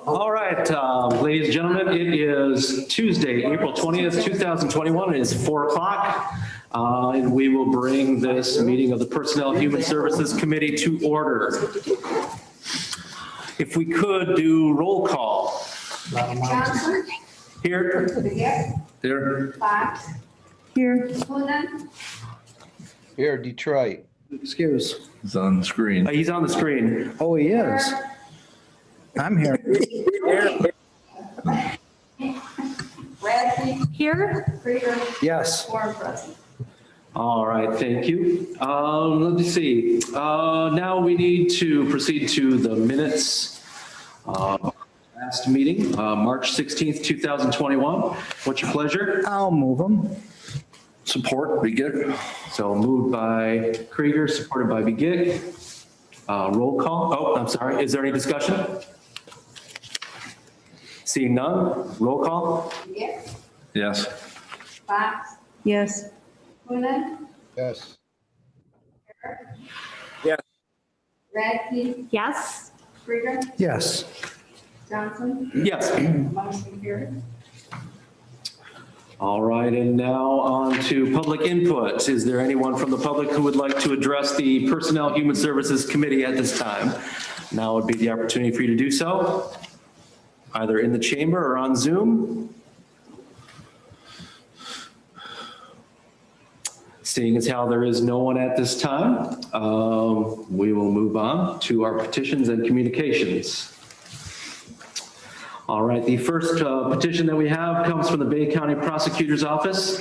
All right, ladies and gentlemen, it is Tuesday, April 20th, 2021. It is 4 o'clock, and we will bring this meeting of the Personnel Human Services Committee to order. If we could do roll call. Johnson. Here. Here. Fox. Here. Fulton. Here, Detroit. Excuse. He's on the screen. He's on the screen. Oh, he is. I'm here. Bradley. Here. Krieger. Yes. Warren present. All right, thank you. Let me see. Now we need to proceed to the minutes. Last meeting, March 16th, 2021. What's your pleasure? I'll move them. Support, be good. So moved by Krieger, supported by Begig. Roll call. Oh, I'm sorry. Is there any discussion? Seeing none, roll call. Yes. Yes. Fox. Yes. Fulton. Yes. Yes. Bradley. Yes. Krieger. Yes. Johnson. Yes. Motion carried. All right, and now on to public input. Is there anyone from the public who would like to address the Personnel Human Services Committee at this time? Now would be the opportunity for you to do so, either in the chamber or on Zoom. Seeing as how there is no one at this time, we will move on to our petitions and communications. All right, the first petition that we have comes from the Bay County Prosecutor's Office.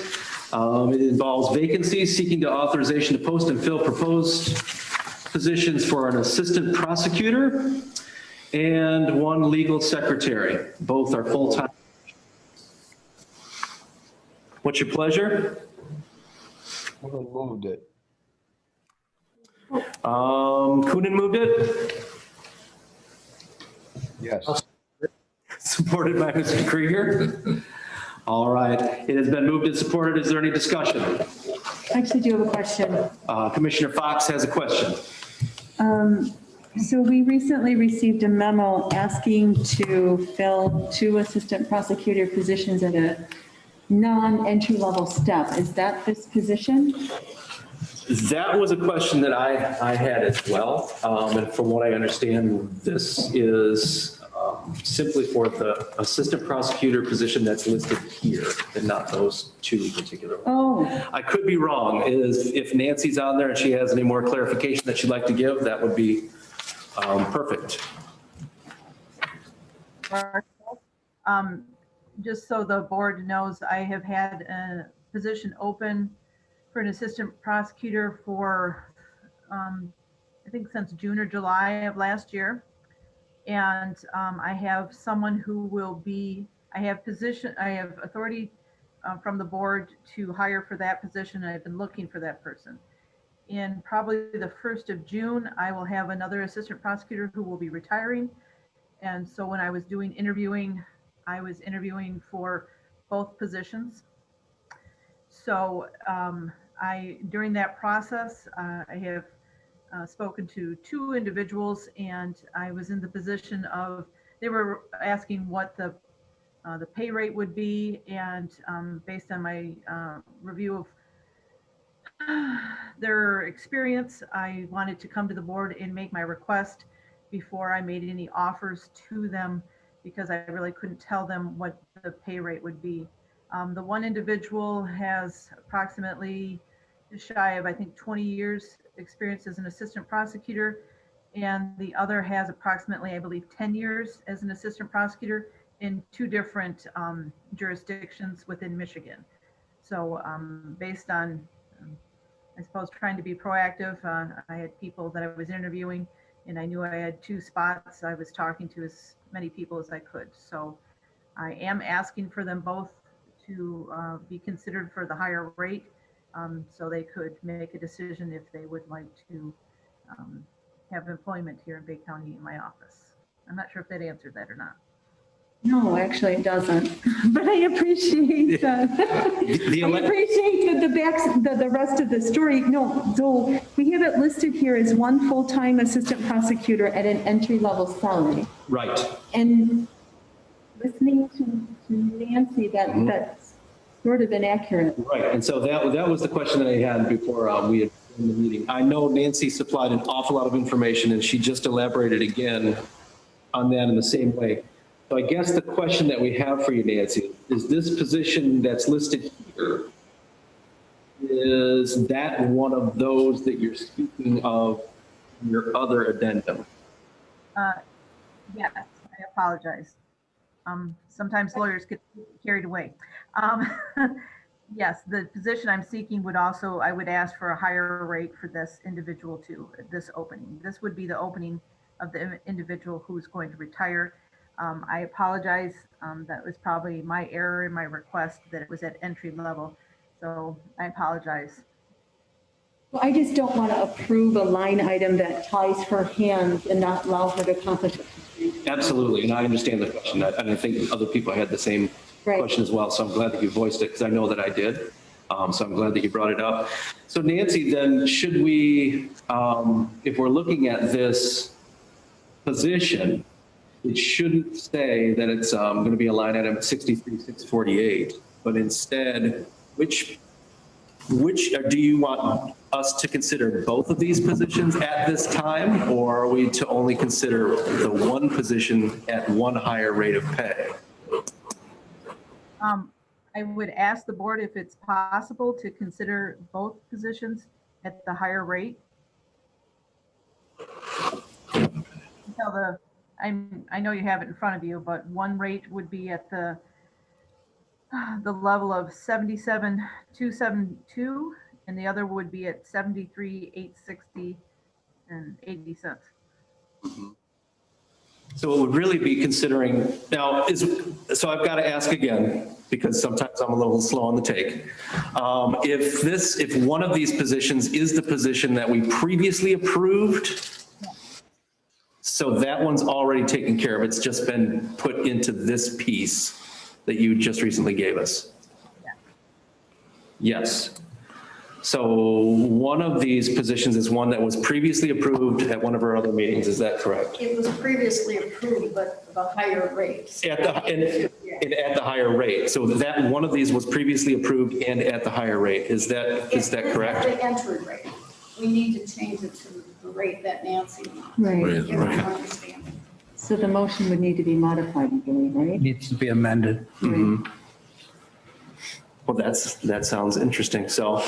It involves vacancies, seeking to authorization to post and fill proposed positions for an assistant prosecutor and one legal secretary. Both are full-time. What's your pleasure? Who moved it? Coonan moved it, Yes. supported by Mr. Krieger. All right, it has been moved and supported. Is there any discussion? I actually do have a question. Commissioner Fox has a question. So we recently received a memo asking to fill 2 assistant prosecutor positions at a non-entry level step. Is that this position? That was a question that I had as well. And from what I understand, this is simply for the assistant prosecutor position that's listed here and not those 2 particular. Oh, I could be wrong. If Nancy's on there and she has any more clarification that she'd like to give, that would be perfect. Just so the board knows, I have had a position open for an assistant prosecutor for, I think since June or July of last year. And I have someone who will be, I have authority from the board to hire for that position. And I've been looking for that person. In probably the 1st of June, I will have another assistant prosecutor who will be retiring. And so when I was doing interviewing, I was interviewing for both positions. So during that process, I have spoken to 2 individuals, and I was in the position of, they were asking what the pay rate would be, and based on my review of their experience, I wanted to come to the board and make my request before I made any offers to them, because I really couldn't tell them what the pay rate would be. The one individual has approximately just shy of, I think, 20 years experience as an assistant prosecutor, and the other has approximately, I believe, 10 years as an assistant prosecutor in 2 different jurisdictions within Michigan. So based on, I suppose, trying to be proactive, I had people that I was interviewing, and I knew I had 2 spots. I was talking to as many people as I could. So I am asking for them both to be considered for the higher rate, so they could make a decision if they would like to have employment here in Bay County in my office. I'm not sure if that answered that or not. no, actually it doesn't. But I appreciate that. I appreciate the rest of the story. No, so we have it listed here as 1 full-time assistant prosecutor at an entry-level salary. Right. And listening to Nancy, that's sort of inaccurate. Right, and so that was the question that I had before we had in the meeting. I know Nancy supplied an awful lot of information, and she just elaborated again on that in the same way. So I guess the question that we have for you, Nancy, is this position that's listed here, is that one of those that you're speaking of in your other addendum? Yes, I apologize. Sometimes lawyers get carried away. Yes, the position I'm seeking would also, I would ask for a higher rate for this individual too, this opening. This would be the opening of the individual who's going to retire. I apologize. That was probably my error in my request that it was at entry level. So I apologize. Well, I just don't want to approve a line item that ties her hands and not allow her to accomplish it. Absolutely, and I understand the question, and I think other people had the same Right. question as well, so I'm glad that you voiced it, because I know that I did. So I'm glad that you brought it up. So Nancy, then, should we, if we're looking at this position, it shouldn't say that it's going to be a line item at 63,648, but instead, which do you want us to consider both of these positions at this time, or are we to only consider the one position at one higher rate of pay? I would ask the board if it's possible to consider both positions at the higher rate. I know you have it in front of you, but one rate would be at the level of 77,272, and the other would be at 73,860 and 80 cents. So it would really be considering, now, so I've got to ask again, because sometimes I'm a little slow on the take. If one of these positions is the position that we previously approved, so that one's already taken care of, it's just been put into this piece that you just recently gave us? Yes. So one of these positions is one that was previously approved at one of our other meetings, is that correct? It was previously approved, but the higher rate. And at the higher rate. So that one of these was previously approved and at the higher rate. Is that correct? The entry rate. We need to change it to the rate that Nancy wants. Right. Give her an understanding. So the motion would need to be modified, I believe, right? Needs to be amended. Well, that sounds interesting. So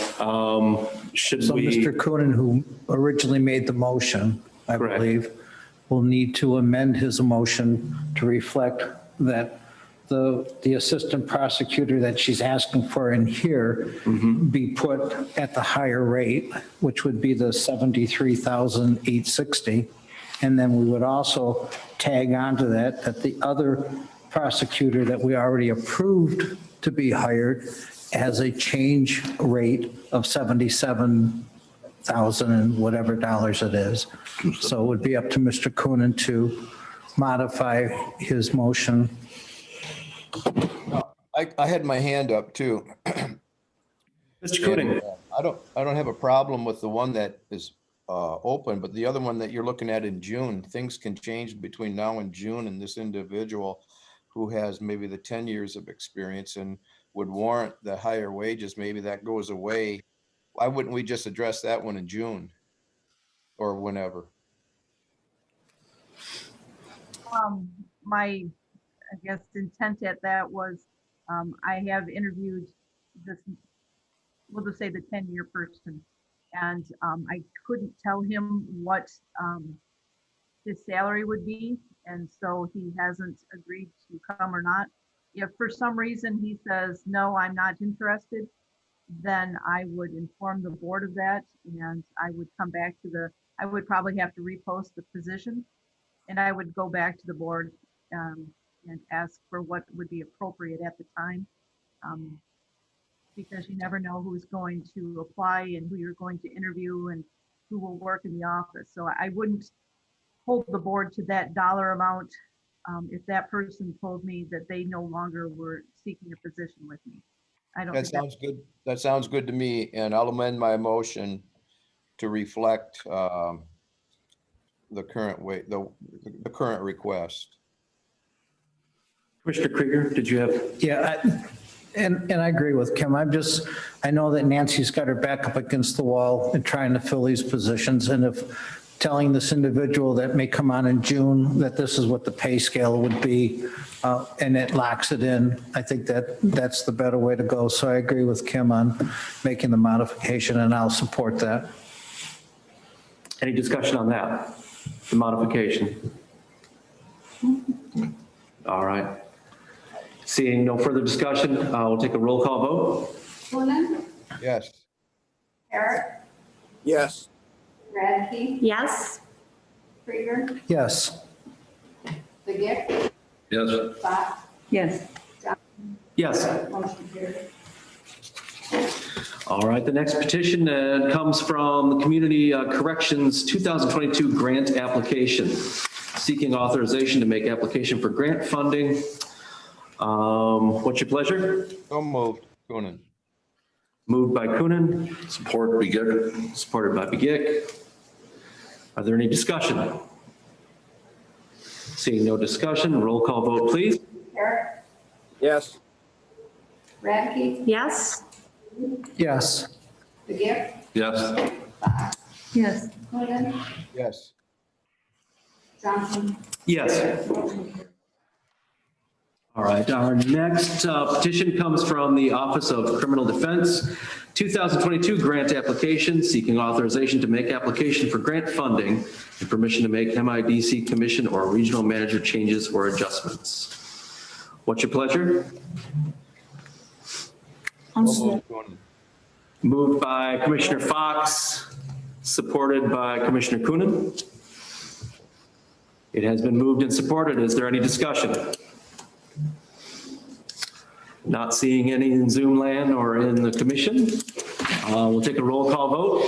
should So we? Mr. Coonan, who originally made the motion, I Correct. believe, will need to amend his motion to reflect that the assistant prosecutor that she's asking for in here be put at the higher rate, which would be the 73,860. And then we would also tag onto that the other prosecutor that we already approved to be hired has a change rate of 77,000 and whatever dollars it is. So it would be up to Mr. Coonan to modify his motion. I had my hand up too. Mr. Coonan, And, I don't have a problem with the one that is open, but the other one that you're looking at in June, things can change between now and June, and this individual who has maybe the 10 years of experience and would warrant the higher wages, maybe that goes away. Why wouldn't we just address that one in June or whenever? My, I guess, intent at that was, I have interviewed this, we'll just say the 10-year person, and I couldn't tell him what his salary would be, and so he hasn't agreed to come or not. If for some reason he says, no, I'm not interested, then I would inform the board of that, and I would come back to I would probably have to repost the position, and I would go back to the board and ask for what would be appropriate at the time, because you never know who's going to apply and who you're going to interview and who will work in the office. So I wouldn't hold the board to that dollar amount if that person told me that they no longer were seeking a position with me. I don't That think sounds good. That sounds good to me, and I'll amend my motion to reflect the current way, the current request. Commissioner Krieger, did you have? Yeah, and I agree with Kim. I know that Nancy's got her back up against the wall and trying to fill these positions. And if telling this individual that may come on in June that this is what the pay scale would be, and it locks it in, I think that's the better way to go. So I agree with Kim on making the modification, and I'll support that. Any discussion on that? The modification? All right. Seeing no further discussion, we'll take a roll call vote. Coonan, Yes. Eric, Yes. Radke, Yes. Krieger, Yes. Begic, Yes. Fox, Yes. Yes. motion carried. All right, the next petition comes from the Community Corrections 2022 grant application, seeking authorization to make application for grant funding. What's your pleasure? So moved. Coonan. Moved by Coonan, Support, Begic. supported by Begic. Are there any discussion? Seeing no discussion, roll call vote, please. Eric, Yes. Radke, Yes. Yes. Begic, Yes. Fox, Yes. Coonan, Yes. Johnson, Yes. motion carried. All right, our next petition comes from the Office of Criminal Defense, 2022 grant application, seeking authorization to make application for grant funding and permission to make MIDC commission or regional manager changes or adjustments. What's your pleasure? So moved. Coonan. Moved by Commissioner Fox, supported by Commissioner Coonan. It has been moved and supported. Is there any discussion? Not seeing any in Zoom land or in the commission. We'll take a roll call vote.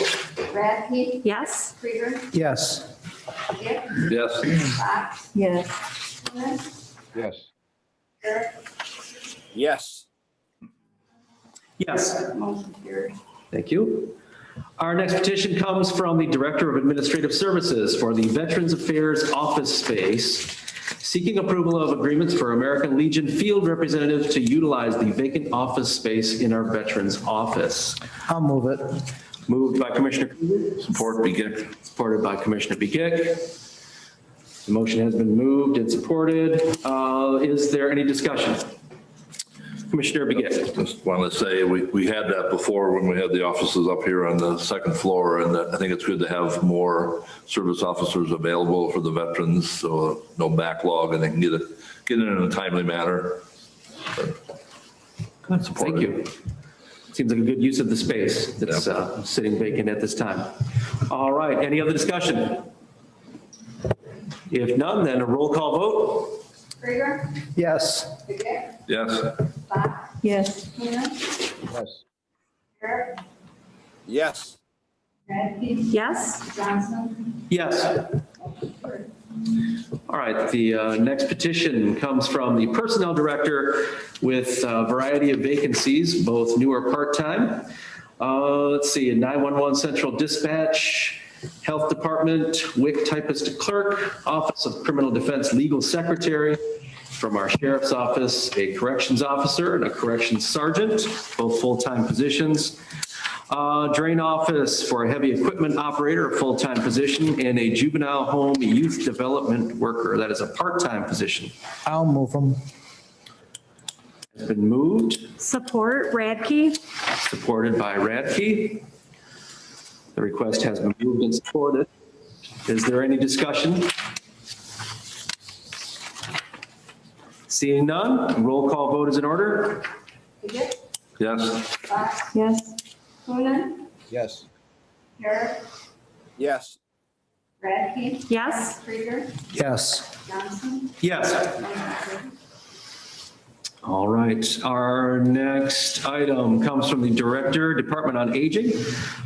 Radke, Yes. Krieger, Yes. Begic, Yes. Fox, Yes. Coonan, Yes. Eric, Yes. Yes. motion carried. Thank you. Our next petition comes from the Director of Administrative Services for the Veterans Affairs office space, seeking approval of agreements for American Legion field representatives to utilize the vacant office space in our Veterans Office. I'll move it. Moved by Commissioner Krieger, Support, Begic. supported by Commissioner Begic. The motion has been moved and supported. Is there any discussion? Commissioner Begic. Just want to say, we had that before when we had the offices up here on the second floor, and I think it's good to have more service officers available for the veterans, so no backlog, and they can get it in a timely manner. Thank you. Seems like a good use of the space that's sitting vacant at this time. All right, any other discussion? If none, then a roll call vote. Krieger, Yes. Begic, Yes. Fox, Yes. Coonan, Yes. Eric, Yes. Radke, Yes. Johnson, Yes. motion carried. All right, the next petition comes from the Personnel Director with a variety of vacancies, both new or part-time. Let's see, 911 Central Dispatch, Health Department, WIC Typist Clerk, Office of Criminal Defense Legal Secretary, from our Sheriff's Office, a Corrections Officer and a Corrections Sergeant, both full-time positions. Drain Office for a Heavy Equipment Operator, a full-time position, and a Juvenile Home Youth Development Worker, that is a part-time position. I'll move them. It's been moved, Support Radke. supported by Radke. The request has been moved and supported. Is there any discussion? Seeing none, roll call vote is in order. Begic, Yes. Fox, Yes. Coonan, Yes. Eric, Yes. Radke, Yes. Krieger, Yes. Johnson, Yes. motion carried. All right, our next item comes from the Director, Department on Aging,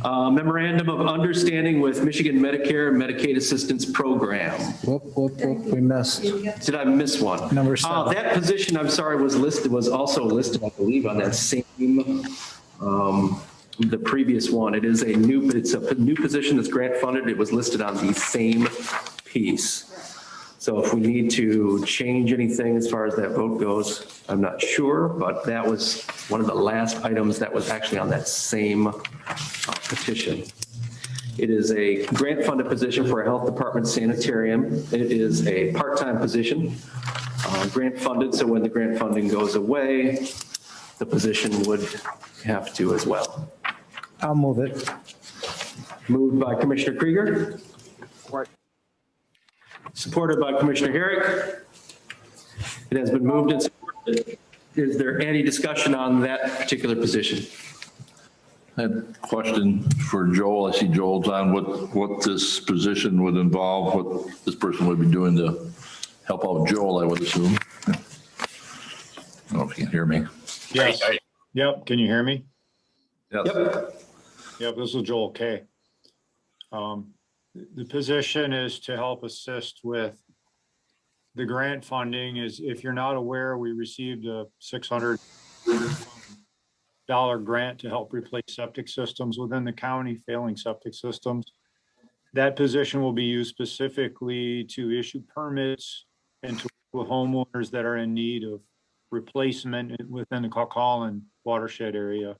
Memorandum of Understanding with Michigan Medicare Medicaid Assistance Program. Whoop, whoop, whoop, we missed. Did I miss one? Number 7. That position, I'm sorry, was also listed, I believe, on that same, the previous one. It's a new position that's grant funded. It was listed on the same piece. So if we need to change anything as far as that vote goes, I'm not sure, but that was one of the last items that was actually on that same petition. It is a grant-funded position for a health department sanitarium. It is a part-time position, grant-funded, so when the grant funding goes away, the position would have to as well. I'll move it. Moved by Commissioner Krieger, Support. supported by Commissioner Herrick. It has been moved and supported. Is there any discussion on that particular position? I had a question for Joel. I see Joel's on, what this position would involve, what this person would be doing to help out Joel, I would assume. I don't know if you can hear me. Yes. Yep. Can you hear me? Yes. Yep. This is Joel K. The position is to help assist with the grant funding. Is, if you're not aware, we received a $600 grant to help replace septic systems within the county, failing septic systems. That position will be used specifically to issue permits and to work with homeowners that are in need of replacement within the Caucalan watershed area.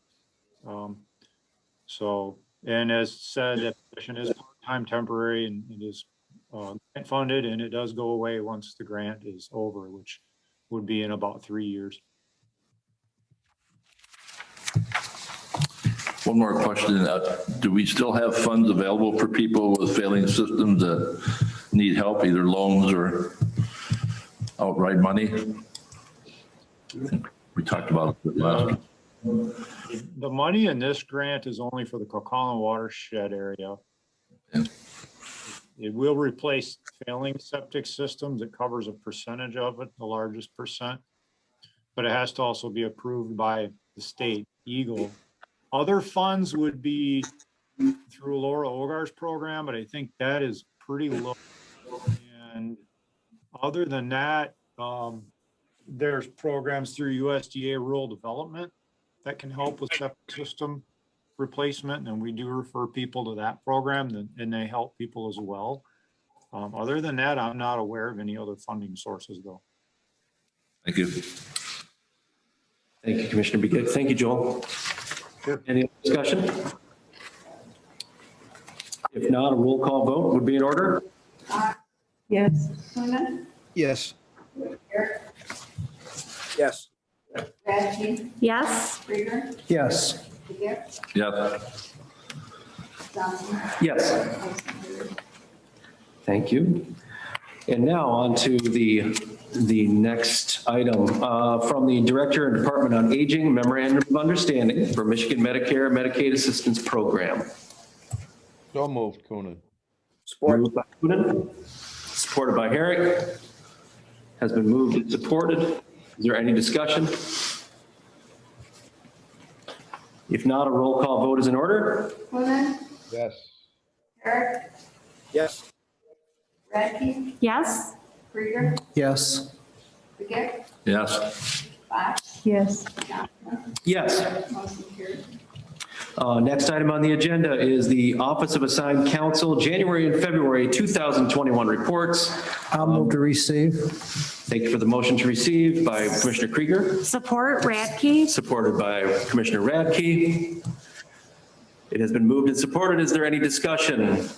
And as said, that position is part-time, temporary, and it is grant funded, and it does go away once the grant is over, which would be in about 3 years. One more question. Do we still have funds available for people with failing systems that need help, either loans or outright money? We talked about it last. The money in this grant is only for the Caucalan watershed area. Yeah. It will replace failing septic systems. It covers a percentage of it, the largest percent. But it has to also be approved by the state, Eagle. Other funds would be through Laura Ogar's program, but I think that is pretty low. And other than that, there's programs through USDA Rural Development that can help with septic system replacement, and we do refer people to that program, and they help people as well. Other than that, I'm not aware of any other funding sources, though. Thank you. Thank you, Commissioner Begic. Thank you, Joel. Sure. Any other discussion? If not, a roll call vote would be in order. Yes. Coonan, Yes. Eric, Yes. Radke, Yes. Krieger, Yes. Begic, Yes. Johnson. Yes. Motion carried. Thank you. And now on to the next item from the Director and Department on Aging, Memorandum of Understanding for Michigan Medicare Medicaid Assistance Program. So moved, Coonan. Support. Moved by Coonan, supported by Herrick. Has been moved and supported. Is there any discussion? If not, a roll call vote is in order. Coonan, Yes. Eric, Yes. Radke, Yes. Krieger, Yes. Begic, Yes. Fox, Yes. Johnson. Yes. Motion carried. Next item on the agenda is the Office of Assigned Counsel, January and February 2021 reports. I'll move to receive. Thank you for the motion to receive by Commissioner Krieger, Support Radke. supported by Commissioner Radke. It has been moved and supported. Is there any discussion?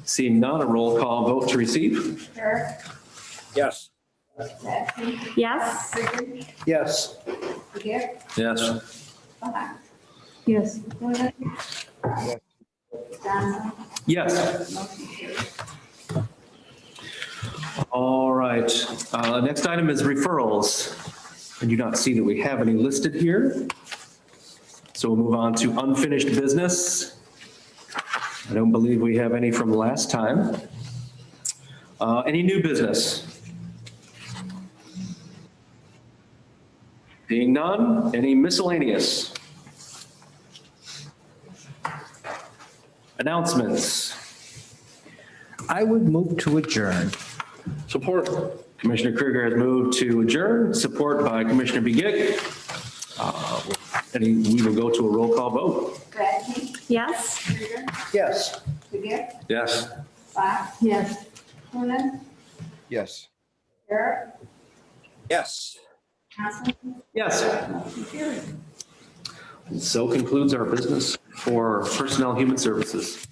Seeing none, a roll call vote to receive. Eric, Yes. Radke, Yes. Krieger, Yes. Begic, Yes. Fox, Yes. Coonan, Johnson. Yes. Motion carried. All right. Next item is referrals. I do not see that we have any listed here. So we'll move on to unfinished business. I don't believe we have any from last time. Any new business? Being none, any miscellaneous? Announcements. I would move to adjourn. Support. Commissioner Krieger has moved to adjourn, support by Commissioner Begic. We will go to a roll call vote. Radke, Yes. Krieger, Yes. Begic, Yes. Fox, Yes. Coonan, Yes. Barrett, Yes. Counsel, Yes. motion carried. So concludes our business for Personnel Human Services.